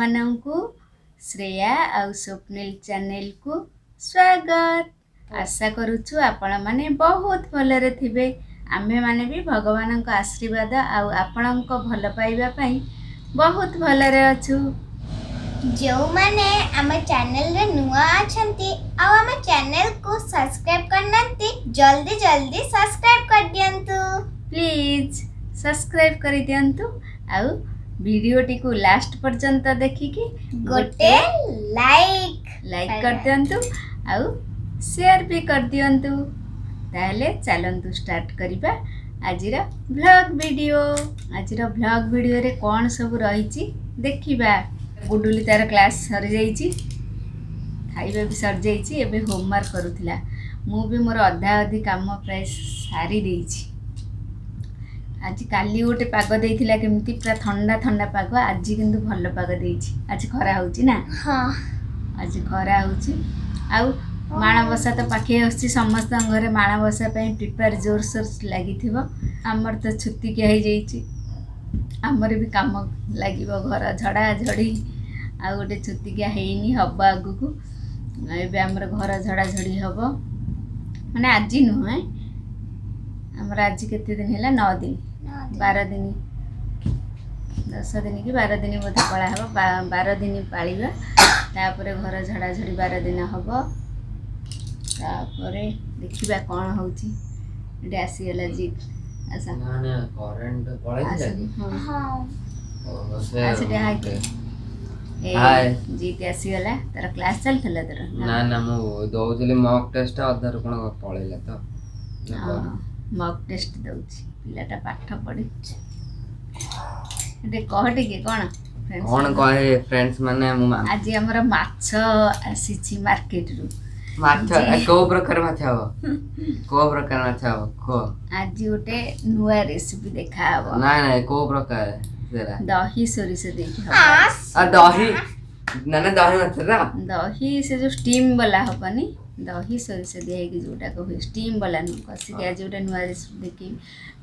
मानंकु श्रेया और स्वप्निल चैनल को स्वागत। आशा करुछु आपण माने बहुत भलरे थिबे। आमे माने भी भगवान का आशीर्वाद आउ आपण को भल पाइबा पई बहुत भलरे अछु। जो माने आम चैनल रे नुआ अछंती आ आम चैनल को सब्सक्राइब करनंती जल्दी जल्दी सब्सक्राइब कर दियंतु। प्लीज सब्सक्राइब कर दियंतु आउ वीडियो टी को लास्ट पर्यंत देखिकी गोटे लाइक कर दियंतु आउ शेयर भी कर दियंतु। ताहले चलंतु स्टार्ट करिबा आजिरा व्लॉग वीडियो। आजिरा व्लॉग वीडियो रे कोन सब रहिची देखिबा। गुडुली तार क्लास सर जाइची, खाइबा भी सर जाइची, एबे होमवर्क करूथिला। मु भी मोर अधा अधि काम प्राय सारी देइची। आज काली गोटे पाग देइथिला केमती पूरा ठंडा ठंडा पाग, आज किंतु भल पाग देइची। आज खरा होउची ना? हां आज खरा होउची। आउ माणबसा तो पाखे आछि, समस्त घरे माणबसा पई प्रिपेयर जोर सोर लागिथिबो। हमर तो छुट्टी के हो जाइची, हमर भी काम लागिबो घर झड़ा झड़ी। आ गोटे छुट्टी के हेइनी हब आगु को एबे हमर घर झड़ा झड़ी हबो। माने आज नुहे हमर आज केते दिन हैला 9 दिन 12 दिन 10 दिन कि 12 दिन बोधे पळा हबो। 12 दिन पाळीबा, तापरे घर झड़ा झड़ी 12 दिन हबो। तापरे देखिबा कोन होउची। एडे आसीला जी आसा ना ना करंट पळाइला। हां से आसे हाय के हाय जीत आसीला। तार क्लास चलथला तार ना ना मु दोउतली मॉक टेस्ट अधर कोन पळाइला तो मॉक टेस्ट दउची। पिलाटा पाठ पढी एटे कहटे के कोन कोन कहे फ्रेंड्स माने मु आज हमर माछ आसीची मार्केट रु। माछ को प्रकार माछ हो, को प्रकार माछ हो को आज गोटे नुआ रेसिपी देखा हबो। ना ना को प्रकार जरा दही सोरिष देकी हबो। आ दही ना ना दही माछ रा दही से जो स्टीम वाला हबनी, दही सोरिष दिया कि जोटा को स्टीम वाला न कसी के आज गोटे नुआ रेसिपी देखी।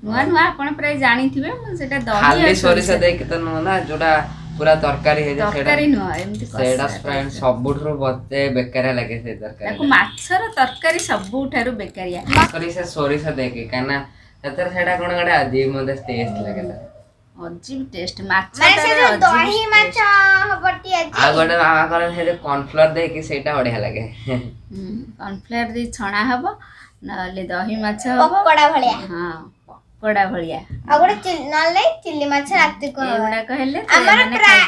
नुआ नुआ आपण प्राय जानि थिबे, सेटा दही खाली सोरिष देकी तो ना जोटा पूरा तरकारी हे जे तरकारी नुआ एमती सेडा फ्रेंड सबुठरो बते बेकारिया लागे से तरकारी। ताको माछर तरकारी सबुठारु बेकारिया सोरिष सोरिष देकी काना ततर सेडा कोन गडा अजीब मते टेस्ट लागेला। अजीब टेस्ट माछ माने से जो दही माछ हबटी आ गडा हे कॉर्नफ्लोर देकी सेटा बढ़िया लागे। कॉर्नफ्लोर दे छणा हबो नले दही माछ हबो पकोड़ा भलिया। हां पकोड़ा भलिया। आ गोटे नले चिल्ली माछ राती को एवडा कहले हमर प्राय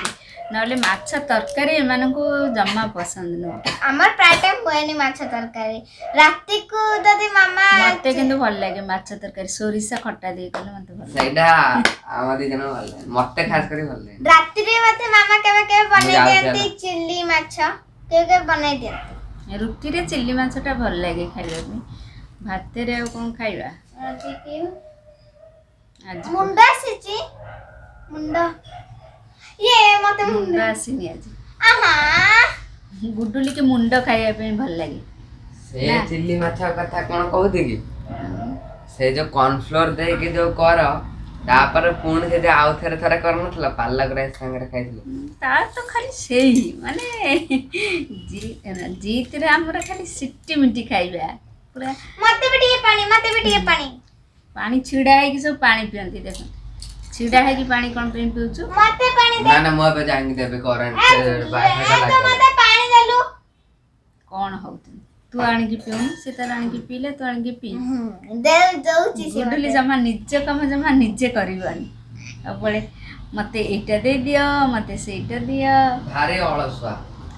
नले माछ तरकारी मानको जम्मा पसंद न। हमर प्राय टाइम होएनी माछ तरकारी। राती को ददी मामा मते किंतु भल लागे माछ तरकारी सोरिसा खट्टा दे कले मते भल सेटा आमादी जन भल लागे, मते खास करी भल लागे। राती रे मते मामा केबे केबे बनै देंती चिल्ली माछ केबे केबे बनै देंती। रुटी रे चिल्ली माछटा भल लागे खाइबा में। भात रे कोन खाइबा आज मुंडा सिची मुंडा ये मते मुंडा आसीनी आज। आहा गुडुली के मुंडो खाइबा पे भल लागे। से चिल्ली माछ कथा कोन कहउती की से जो कॉर्नफ्लोर दे के जो कर तापर पूर्ण से आउ थरे थरे करनथला पालक राइस संगे खाइथले। ता तो खाली सेही माने जीत रे हमरा खाली सिट्टी मिट्टी खाइबा पूरा। मते भी टिके पानी पानी छिड़ा है कि सब पानी पियंती देखो। छिड़ा है कि पानी कोन पे पिउछु? मते पानी ना ना मो पे जांग देबे करंट से बाहर तो मते पानी देलु कोन होउत तू आनी की पिउ से तर आनी की पीले तू आनी की पी दे दउची से गुडुली जमा निजे कम जमा निजे करबानी। अब बोले मते एटा दे दियो मते सेटा दियो। भारी अलसुआ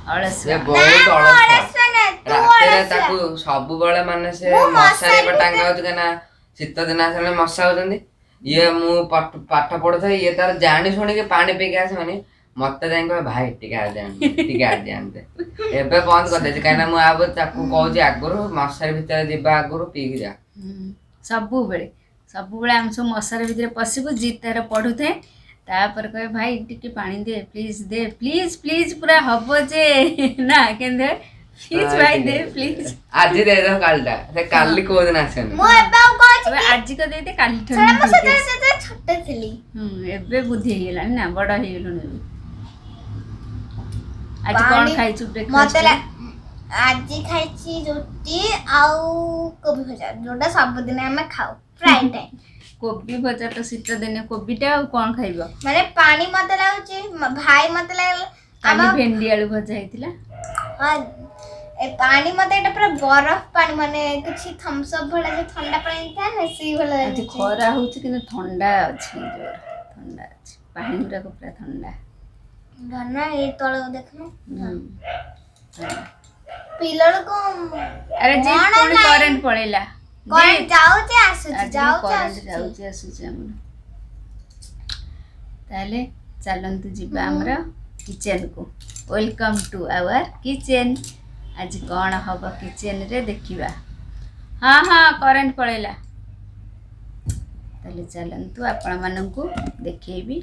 अलसुआ से बहुत अलसुआ तू राते ताकू सब बेले माने से मशारी पे टांगा होत केना शीत दिन आसले मशा होजंदी। ये मु पाठ पढो था ये तार जानी सुनी के पानी पी के आसमानी मते जाई को भाई टिका जानते एबे बंद कर दे काना मु आबो ताकू कहू जे आगरो मशारी भीतर दिबा आगरो पी के जा। सबु बेले हम सब मशारी भीतर पसिबो जीतार पढु थे। तापर कहे भाई टिके पानी दे प्लीज प्लीज पूरा हबो जे ना केंदे प्लीज भाई दे प्लीज। आज दे दो कालटा से काली को दिन आछन मो एबे कहू अब आज को दे दे काली छड़ा मो ठंडी से छोटे थिली। एबे बुद्धि हेलानी ना बड़ हेलुनी आज कौन खाइछु मते ब्रेकफास्ट आज खाइछि रोटी आउ कोबी भजा जोटा सब दिन हम खाऊ फ्राई टाइम कोबी भजा तो शीत दिने कोबीटा और कौन खाइबो माने पानी मते लागुछि भाई मते लागल काली भेंडी आलू भजा हेतिला हां ए पानी मते एटा पूरा बरफ पानी माने कुछ थम्स अप भला जो ठंडा पानी था ना सी भला आज खरा होछि कि ठंडा अछि जोर ठंडा अछि पानी गुरा को पूरा ठंडा धन्ना ए तळ देखनो पिलर को अरे जी कोन करंट पड़ेला करंट जाउते आसुछि जाउते आसुछि हमर ताले चलंतु जिबा हमरा किचन को वेलकम टू आवर किचन आज कौन हम किचन रे देखिबा हाँ हाँ करंट पड़ेला ताले चलंतु आपण माननकु देखेबी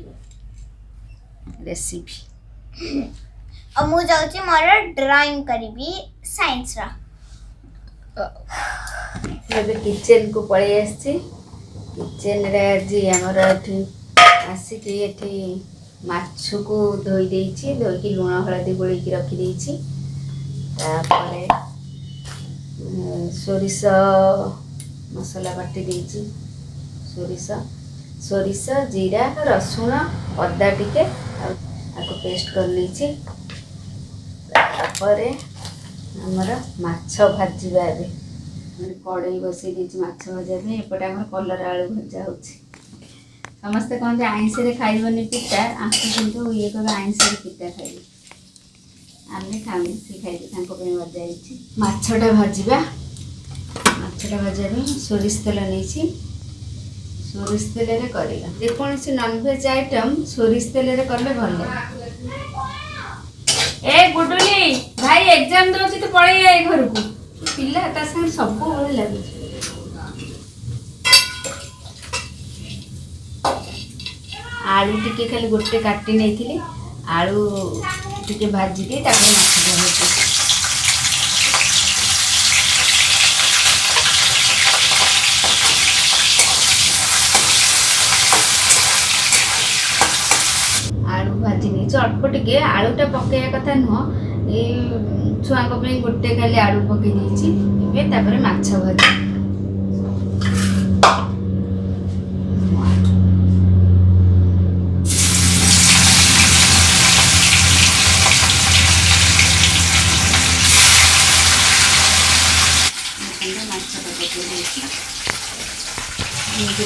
रेसिपी अब मु जाउछि मोर ड्राइंग करबी साइंस रा ଏବେ କିଚେନକୁ ପଳେଇ ଆସିଛି କିଚେନରେ ଆଜି ଆମର ଏଠି ଆସିକି ଏଠି ମାଛକୁ ଧୋଇ ଦେଇଛି ଧୋଇକି ଲୁଣ ହଳଦୀ ଗୋଳେଇକି ରଖିଦେଇଛି ତାପରେ ସୋରିଷ ମସଲା ବାଟି ଦେଇଛି ସୋରିଷ ଜିରା ରସୁଣ ଅଦା ଟିକେ ଆଉ ଆକୁ ପେଷ୍ଟ କରିନେଇଛି ତାପରେ ଆମର ମାଛ ଭାଜିବା ଏବେ कड़ई बसई दी माछ भजा एपटे आम कलर आलू भजा हो समस्ते कहते आईस खाइबनी पिता आंखु किंतु ये कह आईस पिता खाइबे आम खाऊनी सी खाइबे भजा मछटा भाजवा मछटा भाजा सोरिष तेल नहीं सोरिष तेल करवा जेकोसी नॉनवेज आइटम सोरिष तेल कले भल ए गुडुली भाई एग्जाम दौर तो पड़े जाए घर को पिला ता संग सब भल लगे आलू टिके खाली गोटे काटी नहीं आलू टिके भाजी दी तापर माछ भाजी आलू भाजी नहीं अल्प टिके आलूटा पकड़ा कथा नुह ये छुआ गोटे खाली आलू पकई देपर माछ भाजी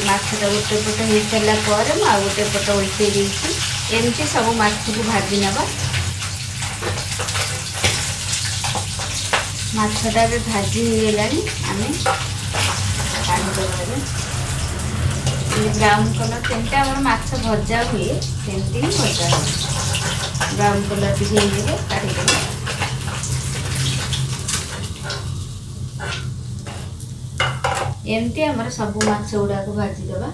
माछटा गोटे पट हो सारा पर गोटे पट उल्टे एमती सब माछ को भाजी नवा माछटा भी भाजी हो गलानी आम ब्राउन कलर सेमती आम माछ भजा हुए सेमती ही भजा हुए ब्राउन कलर टे काढ़ी एमती आमर सब माछ गुड़ा को भाजीदबा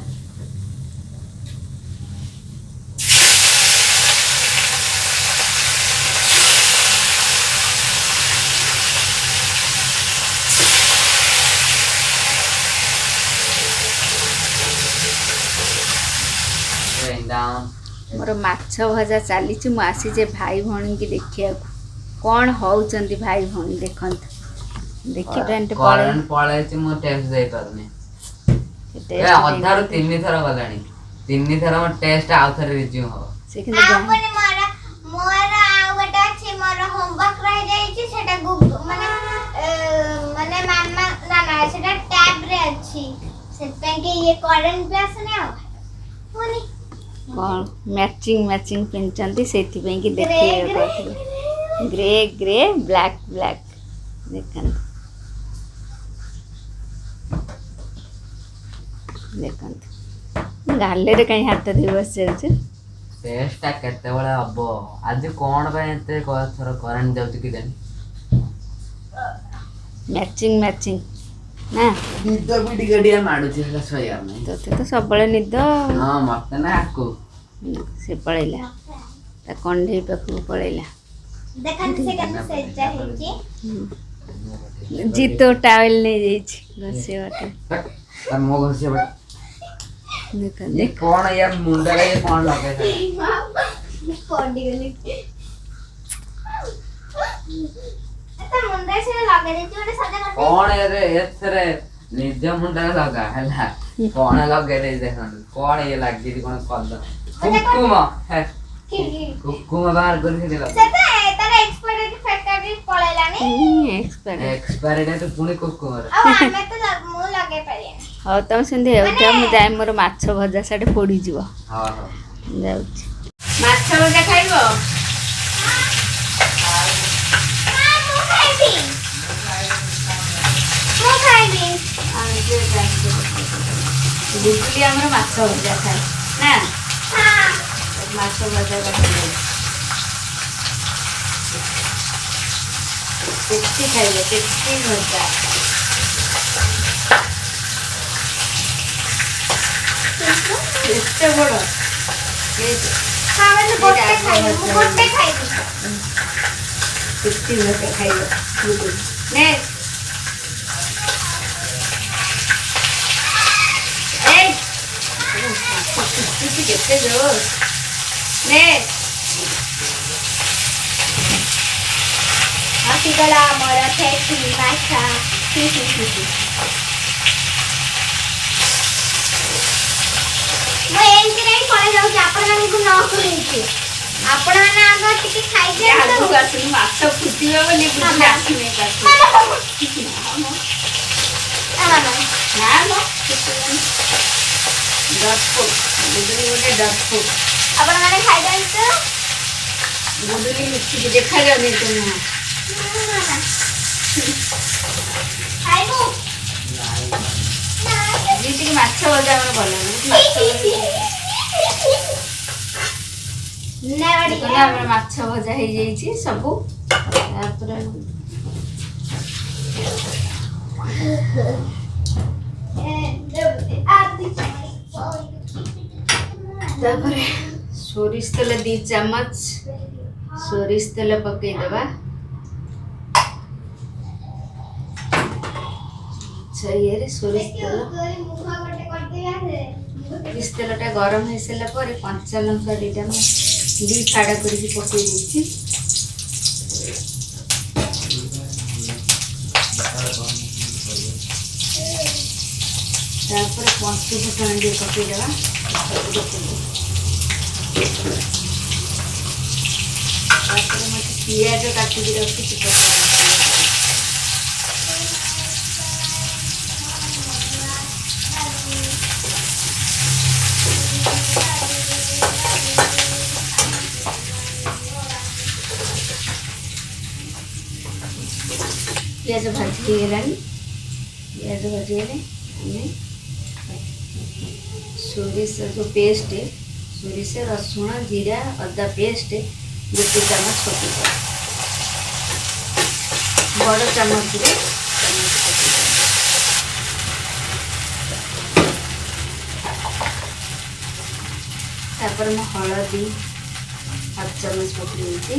मोर माछ भजा चली मुझे भाई भौणी की देखिया कौन होउचंती भाई भौणी देखंत देखि रेंट पळे मो टेस्ट दे परने ए अधार तीन थरा गलानी तीन थरा मो टेस्ट आउ थरे रिज्यूम हो से किने आपने मोरा आउटा छी मोरा होमवर्क रह जाई छी सेटा माने मामा ना ना सेटा टैब रे अछि से पे के ये करंट पे आसने आ होनी कौन मैचिंग पिनचंती सेति पे की देखिए ग्रे ग्रे ब्लैक ब्लैक देखन देखन गाले रे कहीं हाथ दे बस चलछ टेस्टा केते बळे हबो आज कोन पे एते थोर करंट जाउछ कि जानी मैचिंग ना निद भी टिकडिया माडु छी सोया नै तो सब बळे निद हां मते ना आकू से पळेला ता कंढे पकु पळेला देखन से कन से चाहे छी जीतो टावल नहीं जाई छी घसे बाटे त मो घसे बाटे देखन ये कौन यार मुंडा ये कौन लगे पॉडी गली ଏତେ ମୁଣ୍ଡରେ ସିନା ଲଗେଇ ଦେଇଛି ଗୋଟେ ସଜା କରିଦେଇ। କଣ ଏଥିରେ ନିଜ ମୁଣ୍ଡରେ ଲଗା ହେଲା କଣ ଲଗେଇ ଦେଇ ଦେଖନ୍ତୁ କଣ ଇଏ ଲାଗିଛି କଣ କଲର କୁକୁମ କୁକୁମ ବାହାର କରି ସେଠି ଲଗା ସେଟା ତାର ଏକ୍ସପାୟରି ଫ୍ୟାକ୍ଟରି ପଳେଇଲାନି। ଏକ୍ସପାୟରି ଡେଟ୍ ପୁଣି କୁକୁମର ଆଉ ଆମେ ତ ମୁଁ ଲଗେଇ ପାରିବିନି। ହଉ ତମେ ସେମିତି ହେଉଥାଅ ମୁଁ ଯାଏ ମୋର ମାଛ ଭଜା ସାଡ଼େ ପୋଡ଼ିଯିବ। ହଁ ଯାଉଛି। ମାଛ ଭଜା ଖାଇବ? ମୁଁ ଖାଇବି। ମୁଁ ଖାଇବି। ବୁବୁଲି ଆମର ମାଛ ଭଜା ଖାଏ ନା ହଁ। ମାଛ ଭଜା କରିଥିଲେ ଟେଷ୍ଟି ଖାଇବ ଟେଷ୍ଟି ଭଜା। ଏତେ ବଡ଼ ହଁ ମୁଁ ଗୋଟେ ଖାଇବି। ମୁଁ ଗୋଟେ ଖାଇବି। ଟେଷ୍ଟି ଭଜା ଖାଇବ ନେ କେତେ ଜୋର ନେ ଆସିଗଲା ମୋର ଫେସି ମାଛ। ମୁଁ ଏଇଥିରେ ହିଁ ପଳେଇ ଯାଉଛି ଆପଣମାନଙ୍କୁ ନ ଶୁଣେଇକି। ଆପଣମାନେ ଆଗ ଟିକେ ଖାଇଦିଅନ୍ତୁ। ଆଗକୁ ଆସୁନି ମାଛ ଫୁଟିବ ବୋଲି ବୁଝି ଆସୁନି ଆପଣମାନେ ଖାଇଦିଅନ୍ତୁ। ବୁବୁଲି ମିଶିକି ଦେଖାଯାଉନି ତ ମୁହଁ ଖାଇବୁ ଟିକେ ମାଛ ଭଜା ଆମର ଭଲ ଆମର ମାଛ ଭଜା ହେଇଯାଇଛି ସବୁ। ତାପରେ ସୋରିଷ ତେଲ 2 ଚାମଚ ସୋରିଷ ତେଲ ପକେଇଦବା। ଇଏରେ ସୋରିଷ ତେଲଟା ଗରମ ହେଇସାରିଲା ପରେ କଞ୍ଚା ଲଙ୍କା 2ଟା ମୁଁ 2 ଫାଡ଼ କରିକି ପକେଇ ଦେଇଛି। ତାପରେ ପଞ୍ଚୁ ଫୁଟଣ ଟିକେ ପକେଇଦେବା। ତାପରେ ମୋତେ ପିଆଜ କାଟିକି ରଖିଛି ପିଆଜ ଭାଜି ହେଇଗଲାଣି। ପିଆଜ ଭାଜିଗଲେ ଆମେ ସୋରିଷ ଯେଉଁ ପେଷ୍ଟ ସୋରିଷ ରସୁଣ ଜିରା ଅଦା ପେଷ୍ଟ 1 ଚାମଚ ପକେଇଦେବା। ବଡ଼ ଚାମଚରେ ତାପରେ ମୁଁ ହଳଦୀ 1 ଚାମଚ ପକେଇ ଦେଇଛି।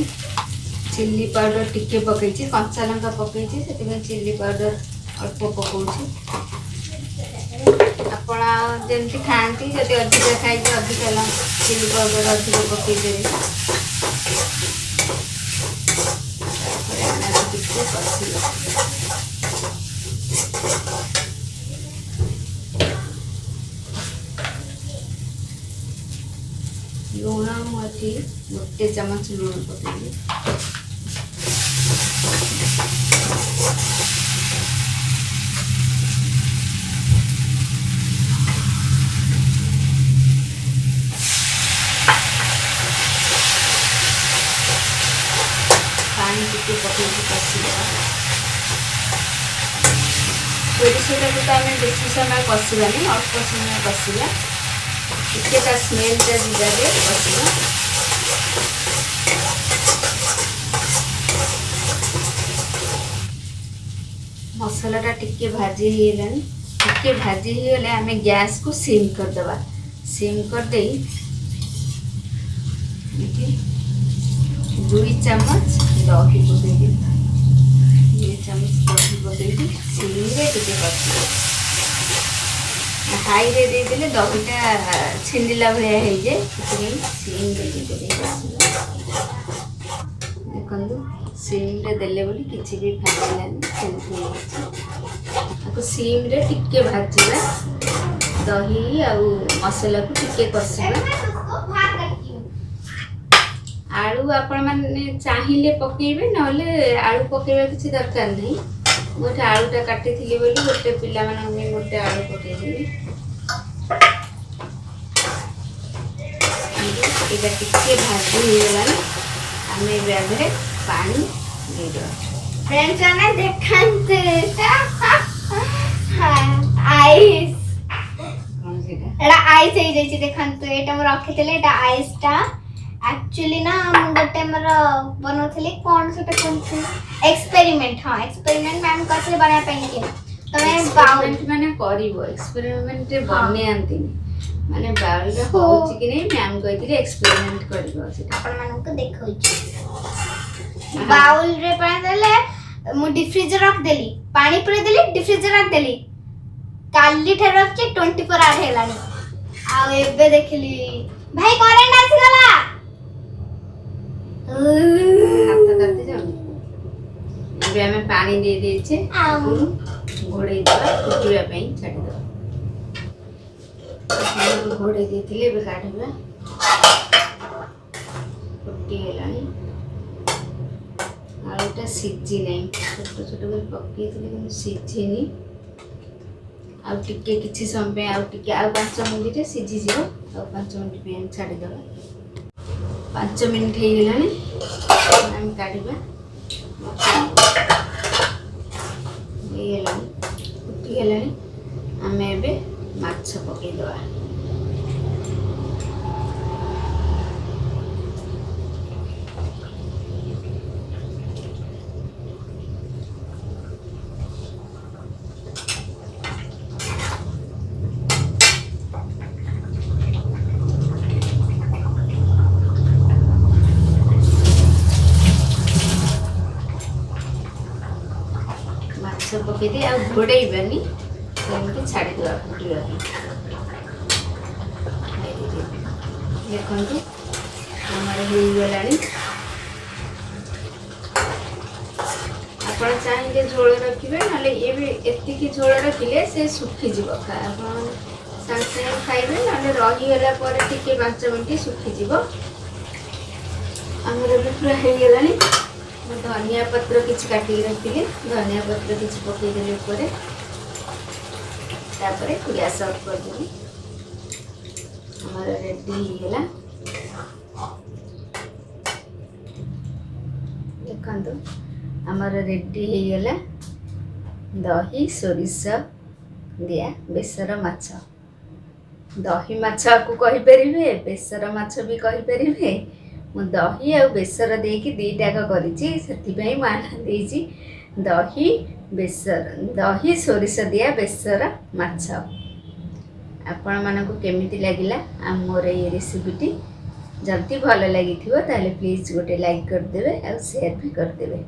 ଚିଲି ପାଉଡ଼ର ଟିକେ ପକେଇଛି କଞ୍ଚା ଲଙ୍କା ପକେଇଛି ସେଥିପାଇଁ ଚିଲି ପାଉଡ଼ର ଅଳ୍ପ ପକଉଛି। ଆପଣ ଯେମିତି ଖାଆନ୍ତି ଯଦି ଅଧିକ ଖାଇକି ଅଧିକ ଚିଲି ପାଉଡ଼ର ଅଧିକ ପକେଇଦେବେ। ତାପରେ ଆମେ ଟିକେ କଷିବା। ଲୁଣ ମୁଁ ଏଠି 1 ଚାମଚ ଲୁଣ ପକେଇବି। ପାଣି ଟିକେ ପକେଇକି କଷିଦେବା। ସୋରିଷଟାକୁ ତ ଆମେ ବେଶୀ ସମୟ କଷିବାନି ଅଳ୍ପ ସମୟ କଷିବା ଟିକେ ତା ସ୍ମେଲଟା ଯିବାରେ କଷିବା। ମସଲାଟା ଟିକେ ଭାଜି ହେଇଗଲାଣି। ଟିକେ ଭାଜି ହେଇଗଲେ ଆମେ ଗ୍ୟାସକୁ ସିମ୍ କରିଦେବା। ସିମ୍ କରିଦେଇ 2 ଚାମଚ ଦହି ପକେଇକି 2 ଚାମଚ ଦହି ପକେଇକି ସିମ୍ରେ ଟିକେ କଷିବା। ହାଇରେ ଦେଇଦେଲେ ଦହିଟା ଛିଣ୍ଡିଲା ଭଳିଆ ହେଇଯାଏ ସେଥିପାଇଁ ସିମ୍ରେ ଟିକେ କଷିବା। ଦେଖନ୍ତୁ ସିମ୍ରେ ଦେଲେ ବୋଲି କିଛି ବି ଭାଜିଲାନି ସେମିତି ହେଇଛି। ତାକୁ ସିମ୍ରେ ଟିକେ ଭାଜିବା, ଦହି ଆଉ ମସଲାକୁ ଟିକେ କଷିବା। ଆଳୁ ଆପଣମାନେ ଚାହିଁଲେ ପକେଇବେ, ନହେଲେ ଆଳୁ ପକେଇବା କିଛି ଦରକାର ନାହିଁ। ମୁଁ ଗୋଟେ ଆଳୁଟା କାଟିଥିଲି ବୋଲି ଗୋଟେ ପିଲାମାନଙ୍କ ପାଇଁ ଗୋଟେ ଆଳୁ ପକେଇଦେଲି। ଏଇଟା ଟିକେ ଭାଜି ହେଇଗଲାଣି, ଆମେ ଏବେ ଆଗରେ ପାଣି ଦେଇଦେବା। फ्रेंड्स ने देखते आइस କ'ଣ ସେଇଟା एटा आइस हे जाई छी देखंतु एटा म रखितले एटा आइस टा एक्चुअली ना हम गोटे मर बनौथली कोन सेटा कोन एक्सपेरिमेंट। हां एक्सपेरिमेंट मैम कसले बना पाइन कि तमे बाउल माने करिवो एक्सपेरिमेंट बने आंतिनी माने बाउल रे होउची कि नै मैम कहितले एक्सपेरिमेंट करिवो सेटा अपन मानन को देखोइ छी। बाउल रे पानी देले मु डिफ्रीजर रख देली, पानी पुरे देली, डिफ्रीजर रख देली। काली ठे रखके 24 आवर हेलानी आ एबे देखली भाई करेंट आसी गला। हाथ करते जाओ। ଏବେ ଆମେ ପାଣି ଦେଇ ଦେଇଛେ, ଘୋଡ଼େଇ ଦେବା, ଫୁଟିବା ପାଇଁ ଛାଡ଼ିଦେବା। ଘୋଡ଼େଇ ଦେଇଥିଲେ ଏବେ କାଢ଼ିବା। ଫୁଟିଗଲାଣି, ଆଳୁଟା ସିଝି ନାହିଁ, ଛୋଟ ଛୋଟ କରି ପକେଇଥିଲେ କିନ୍ତୁ ସିଝିନି। ଆଉ ଟିକେ କିଛି ସମୟ ପାଇଁ ଆଉ ଟିକେ ଆଉ 5 ମିନିଟ୍ରେ ସିଝିଯିବ। ଆଉ 5 ମିନିଟ୍ ପାଇଁ ଆମେ ଛାଡ଼ିଦେବା। 5 ମିନିଟ୍ ହେଇଗଲାଣି, ଆମେ କାଢ଼ିବା। ହେଇଗଲାଣି, ଫୁଟିଗଲାଣି, ଆମେ ଏବେ ମାଛ ପକେଇଦେବା। ମାଛ ପକେଇଦେଇ ଆଉ ଘୋଡ଼େଇବାନି, ସେମିତି ଛାଡ଼ିଦେବା ଫୁଟିବା ପାଇଁ। ଦେଖନ୍ତୁ ଆମର ହେଇଗଲାଣି। ଆପଣ ଚାହିଁଲେ ଝୋଳ ରଖିବେ, ନହେଲେ ଇଏ ବି ଏତିକି ଝୋଳ ରଖିଲେ ସେ ଶୁଖିଯିବ। ଆପଣ ସାଙ୍ଗେ ସାଙ୍ଗେ ଖାଇବେ, ନହେଲେ ରହିଗଲା ପରେ ଟିକେ 5 ମିନିଟ୍ ଶୁଖିଯିବ। ଆମର ବି ପୁରା ହେଇଗଲାଣି। ମୁଁ ଧନିଆ ପତ୍ର କିଛି କାଟିକି ରଖିଥିଲି, ଧନିଆ ପତ୍ର କିଛି ପକେଇଦେଲି ଉପରେ, ତାପରେ ଗ୍ୟାସ୍ ଅଫ୍ କରିଦେଲି। ଆମର ରେଡି ହେଇଗଲା। ଦେଖନ୍ତୁ ଆମର ରେଡି ହେଇଗଲା ଦହି ସୋରିଷ ଦିଆ ବେସର ମାଛ। ଦହି ମାଛକୁ କହିପାରିବେ, ବେସର ମାଛ ବି କହିପାରିବେ। ମୁଁ ଦହି ଆଉ ବେସର ଦେଇକି ଦୁଇଟାକ କରିଛି, ସେଥିପାଇଁ ମୁଁ ନାଁ ଦେଇଛି ଦହି ସୋରିଷ ଦିଆ ବେସର ମାଛ। ଆପଣମାନଙ୍କୁ କେମିତି ଲାଗିଲା ମୋର ଏଇ ରେସିପିଟି? ଯଦି ଭଲ ଲାଗିଥିବ ତାହେଲେ ପ୍ଲିଜ୍ ଗୋଟେ ଲାଇକ୍ କରିଦେବେ ଆଉ ସେୟାର ବି କରିଦେବେ।